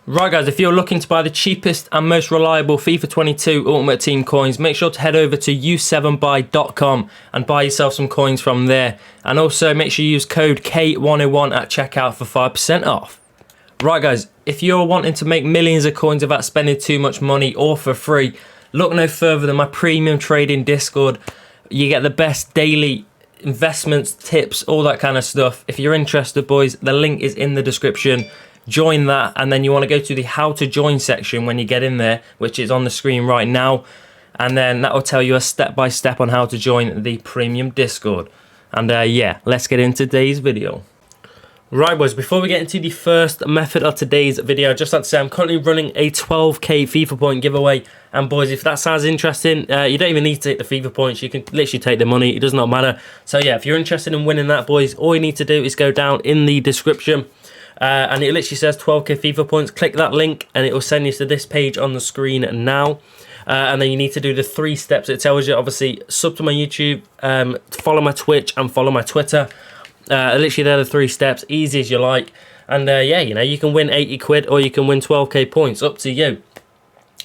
Right guys, if you're looking to buy the cheapest and most reliable FIFA 22 Ultimate Team coins, make sure to head over to u7buy.com and buy yourself some coins from there. And also make sure you use code K101 at checkout for 5% off. Right guys, if you're wanting to make millions of coins without spending too much money or for free, look no further than my premium trading Discord. You get the best daily investments, tips, all that kind of stuff. If you're interested, boys, the link is in the description. Join that, and then you want to go to the how to join section when you get in there, which is on the screen right now, and then that will tell you a step-by-step on how to join the premium Discord. And yeah, let's get into today's video. Right boys, before we get into the first method of today's video, I'd just like to say I'm currently running a 12k FIFA point giveaway, and boys, if that sounds interesting, you don't even need to take the FIFA points, you can literally take the money, it does not matter. So yeah, if you're interested in winning that, boys, all you need to do is go down in the description, and it literally says 12k FIFA points. Click that link and it will send you to this page on the screen now. And then you need to do the 3 steps. It tells you, obviously, sub to my YouTube, follow my Twitch and follow my Twitter. Literally they're the 3 steps, easy as you like. And yeah, you know, you can win 80 quid or you can win 12k points, up to you.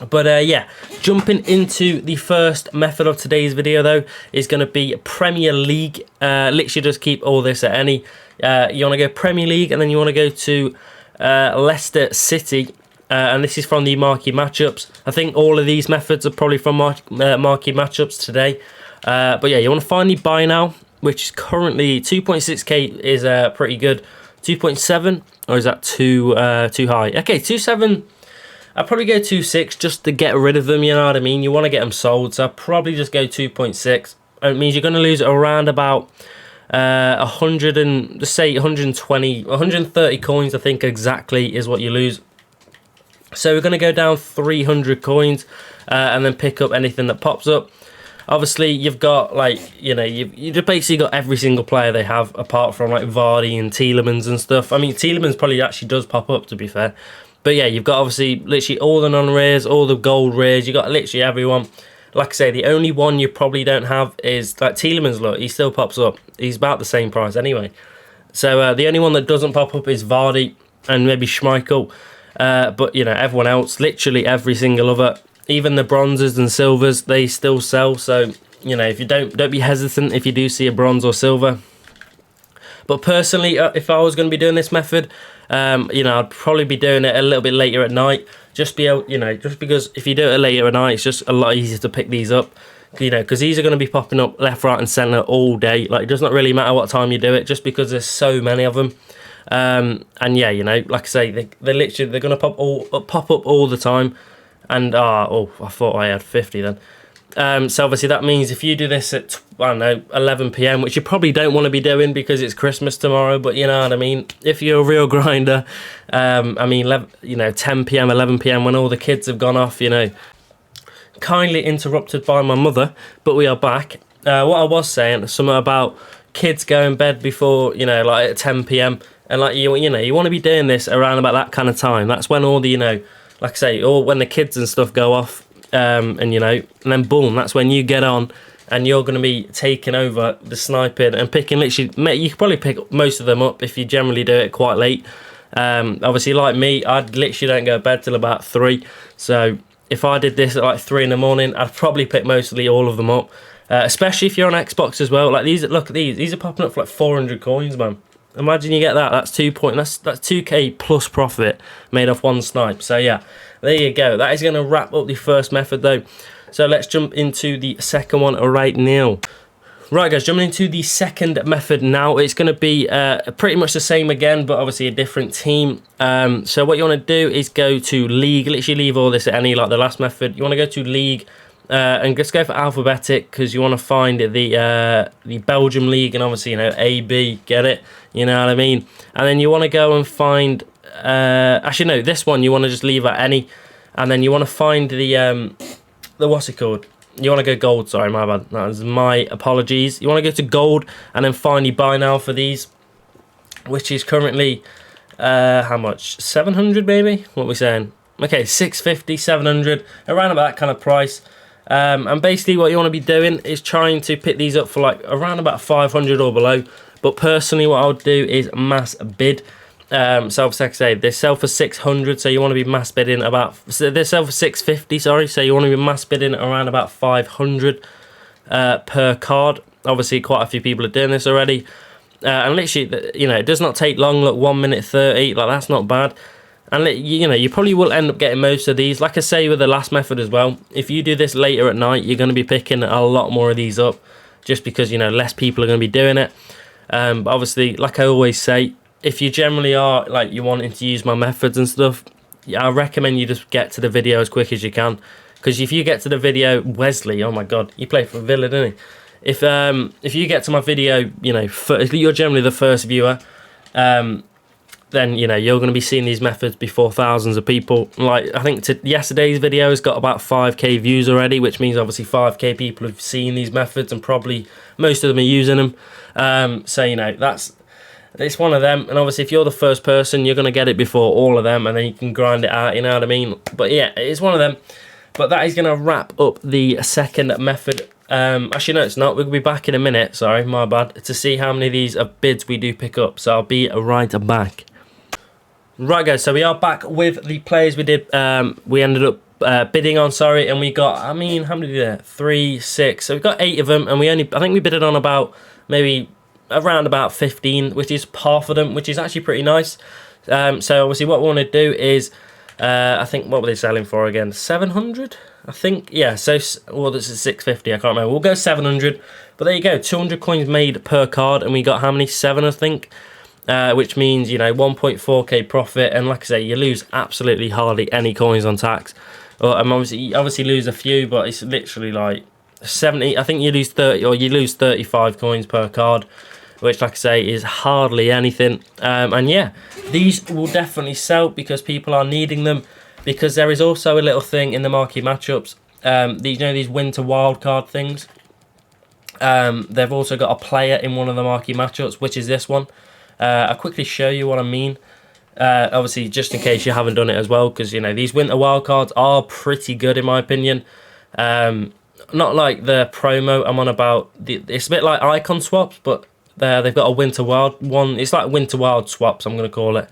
But yeah, jumping into the first method of today's video though is going to be Premier League. Literally just keep all this at any. You want to go Premier League, and then you want to go to Leicester City, and this is from the marquee matchups. I think all of these methods are probably from marquee matchups today. But yeah, you want to find the buy now, which is currently 2.6k is pretty good. 2.7, or is that too high? Okay, 2.7. I'd probably go 2.6 just to get rid of them, you know what I mean? You want to get them sold, so I'll probably just go 2.6. It means you're going to lose around about 100 and, just say 120, 130 coins, I think exactly is what you lose. So we're going to go down 300 coins and then pick up anything that pops up. Obviously, you've got, like, you know, you just basically got every single player they have, apart from, like, Vardy and Tielemans and stuff. I mean, Tielemans probably actually does pop up, to be fair. But yeah, you've got, obviously, literally all the non-rares, all the gold rares. You've got literally everyone. Like I say, the only one you probably don't have is, like, Tielemans, look, he still pops up. He's about the same price anyway. So the only one that doesn't pop up is Vardy and maybe Schmeichel. But, you know, everyone else, literally every single other, even the bronzes and silvers, they still sell. So, you know, if you don't be hesitant if you do see a bronze or silver. But personally, if I was going to be doing this method, you know, I'd probably be doing it a little bit later at night. Just be able, you know, just because if you do it later at night, it's just a lot easier to pick these up. You know, because these are going to be popping up left, right, and centre all day. Like, it does not really matter what time you do it, just because there's so many of them. And yeah, you know, like I say, they're going to pop up all the time. And oh, I thought I had 50 then. So obviously that means if you do this at, I don't know, 11 PM, which you probably don't want to be doing because it's Christmas tomorrow, but you know what I mean. If you're a real grinder, I mean, you know, 10 PM, 11 PM when all the kids have gone off, you know. Kindly interrupted by my mother, but we are back. What I was saying, something about kids going to bed before, you know, like at 10 PM, and like you know, you want to be doing this around about that kind of time. That's when all the, you know, like I say, or when the kids and stuff go off, and you know, and then boom, that's when you get on, and you're going to be taking over the sniping and picking. Literally, you could probably pick most of them up if you generally do it quite late. Obviously, like me, I literally don't go to bed till about 3. So if I did this at like 3 in the morning, I'd probably pick mostly all of them up. Especially if you're on Xbox as well. Like these, look at these. These are popping up for like 400 coins, man. Imagine you get that. That's 2k plus profit made off one snipe. So yeah, there you go. That is going to wrap up the first method though. So let's jump into the second one right now. Right guys, jumping into the second method now. It's going to be pretty much the same again, but obviously a different team. So what you want to do is go to League. Literally leave all this at any, like the last method. You want to go to League. And just go for alphabetic because you want to find the Belgium league, and obviously, you know, A, B, get it, you know what I mean. And then you want to go and find actually no, this one you want to just leave at any, and then you want to find the what's it called, you want to go gold, sorry, my bad, that was my apologies. You want to go to gold and then find your buy now for these, which is currently how much, 700 maybe, what are we saying? Okay, 650, 700, around about that kind of price. And basically what you want to be doing is trying to pick these up for like around about 500 or below. But personally what I'll do is mass bid. So like I say, they sell for 600, so you want to be mass bidding about. So they sell for 650, sorry. So you want to be mass bidding around about 500 per card. Obviously, quite a few people are doing this already, and literally, you know, it does not take long. Look, 1 minute 30, like that's not bad. And you know, you probably will end up getting most of these. Like I say with the last method as well, if you do this later at night, you're going to be picking a lot more of these up, just because, you know, less people are going to be doing it. But obviously, like I always say, if you generally are like you wanting to use my methods and stuff, I recommend you just get to the video as quick as you can. Because if you get to the video, Wesley, oh my god, he played for Villa, didn't he? If you get to my video, you know, you're generally the first viewer, then, you know, you're going to be seeing these methods before thousands of people. Like, I think yesterday's video has got about 5k views already, which means obviously 5k people have seen these methods, and probably most of them are using them. So, you know, it's one of them. And obviously, if you're the first person, you're going to get it before all of them, and then you can grind it out, you know what I mean? But yeah, it's one of them. But that is going to wrap up the second method. Actually, no, it's not. We'll be back in a minute, sorry, my bad, to see how many of these bids we do pick up. So I'll be right back. Right, guys, so we are back with the players we ended up bidding on, sorry, and we got, I mean, how many did we get? 3, 6, so we've got 8 of them, and I think we bidded on about, maybe around about 15, which is half of them, which is actually pretty nice. So obviously what we want to do is, I think, what were they selling for again? 700? I think, yeah, so, well, this is 650, I can't remember. We'll go 700, but there you go, 200 coins made per card, and we got how many? 7, I think. Which means, you know, 1.4k profit, and like I say, you lose absolutely hardly any coins on tax. You obviously lose a few, but it's literally like 70. I think you lose 30, or you lose 35 coins per card, which, like I say, is hardly anything. And yeah, these will definitely sell because people are needing them. Because there is also a little thing in the marquee matchups. You know, these winter wildcard things. They've also got a player in one of the marquee matchups, which is this one. I'll quickly show you what I mean. Obviously, just in case you haven't done it as well, because, you know, these winter wildcards are pretty good in my opinion. Not like the promo I'm on about. It's a bit like icon swaps, but they've got a winter wild one. It's like winter wild swaps, I'm going to call it.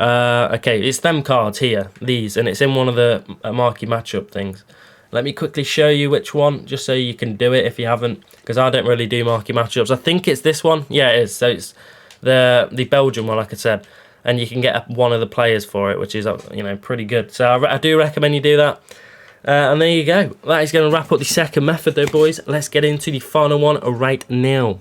Okay, it's them cards here, these, and it's in one of the marquee matchup things. Let me quickly show you which one, just so you can do it if you haven't, because I don't really do marquee matchups. I think it's this one. Yeah, it is. So it's the Belgium one, like I said, and you can get one of the players for it, which is, you know, pretty good. So I do recommend you do that. And there you go. That is going to wrap up the second method though, boys. Let's get into the final one right now.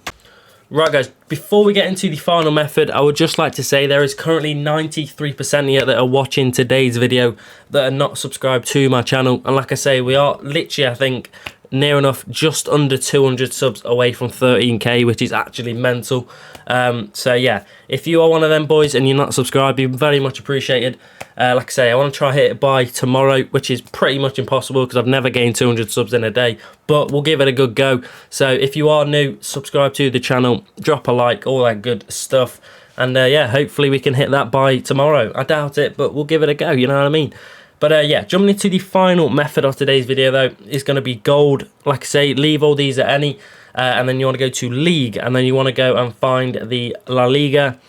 Right, guys, before we get into the final method, I would just like to say there is currently 93% here that are watching today's video that are not subscribed to my channel. And like I say, we are literally, I think, near enough just under 200 subs away from 13k, which is actually mental. So yeah, if you are one of them boys and you're not subscribed, you're very much appreciated. Like I say, I want to try hit it by tomorrow, which is pretty much impossible because I've never gained 200 subs in a day, but we'll give it a good go. So if you are new, subscribe to the channel, drop a like, all that good stuff, and yeah, hopefully we can hit that by tomorrow. I doubt it, but we'll give it a go, you know what I mean? But yeah, jumping into the final method of today's video though, is going to be gold. Like I say, leave all these at any, and then you want to go to league, and then you want to go and find the La Liga.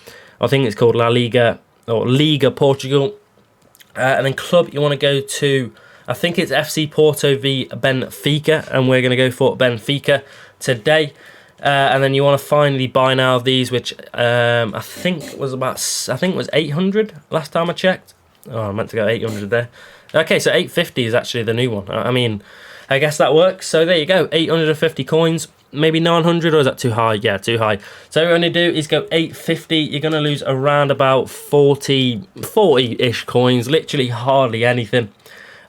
I think it's called La Liga, or Liga Portugal. And then club, you want to go to, I think it's FC Porto v Benfica, and we're going to go for Benfica today. And then you want to find the buy now of these, which I think was 800 last time I checked. Oh, I meant to go 800 there. Okay, so 850 is actually the new one. I mean, I guess that works. So there you go, 850 coins. Maybe 900, or is that too high? Yeah, too high. So what you're going to do is go 850. You're going to lose around about 40-ish coins, literally hardly anything.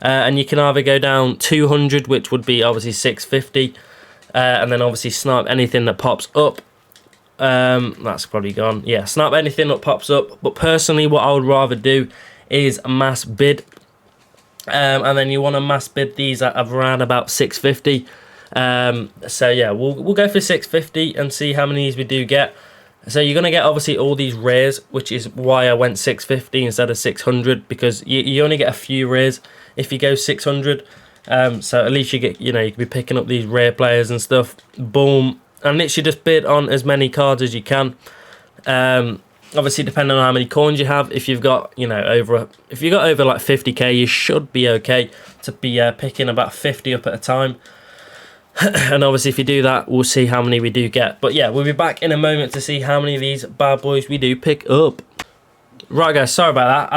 And you can either go down 200, which would be obviously 650, and then obviously snipe anything that pops up. That's probably gone. Yeah, snipe anything that pops up. But personally, what I would rather do is mass bid. And then you want to mass bid these at around about 650. So yeah, we'll go for 650 and see how many of these we do get. So you're going to get obviously all these rares, which is why I went 650 instead of 600, because you only get a few rares if you go 600. So at least you get, you can be picking up these rare players and stuff. Boom. And literally just bid on as many cards as you can. Obviously, depending on how many coins you have, if you've got, you know, over like 50k, you should be okay to be picking about 50 up at a time. And obviously, if you do that, we'll see how many we do get. But yeah, we'll be back in a moment to see how many of these bad boys we do pick up. Right, guys, sorry about that.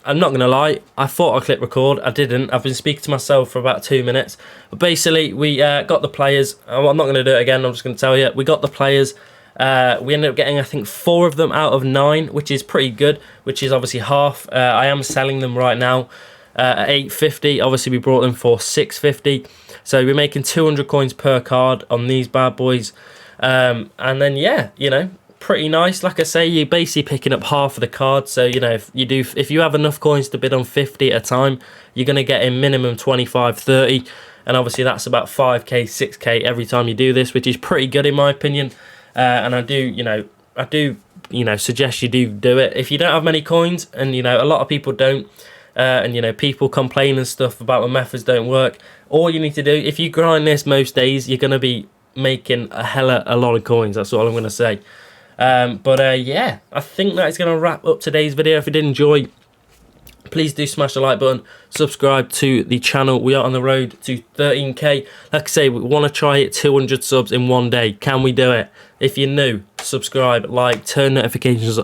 I'm not going to lie, I thought I clicked record. I didn't. I've been speaking to myself for about 2 minutes. But basically, we got the players. I'm not going to do it again. I'm just going to tell you. We got the players. We ended up getting, I think, 4 of them out of 9, which is pretty good, which is obviously half. I am selling them right now at 850. Obviously, we brought them for 650. So we're making 200 coins per card on these bad boys. And then, yeah, you know, pretty nice. Like I say, you're basically picking up half of the card. So, you know, if you have enough coins to bid on 50 at a time, you're going to get in minimum 25, 30. And obviously that's about 5k, 6k every time you do this, which is pretty good in my opinion. And I do suggest you do it. If you don't have many coins, and, you know, a lot of people don't, and, you know, people complain and stuff about when methods don't work, all you need to do, if you grind this most days, you're going to be making a lot of coins. That's all I'm going to say. Yeah, I think that is going to wrap up today's video. If you did enjoy, please do smash the like button, subscribe to the channel. We are on the road to 13k. Like I say, we want to try it 200 subs in one day. Can we do it? If you're new, subscribe, like, turn notifications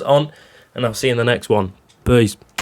on, and I'll see you in the next one. Peace.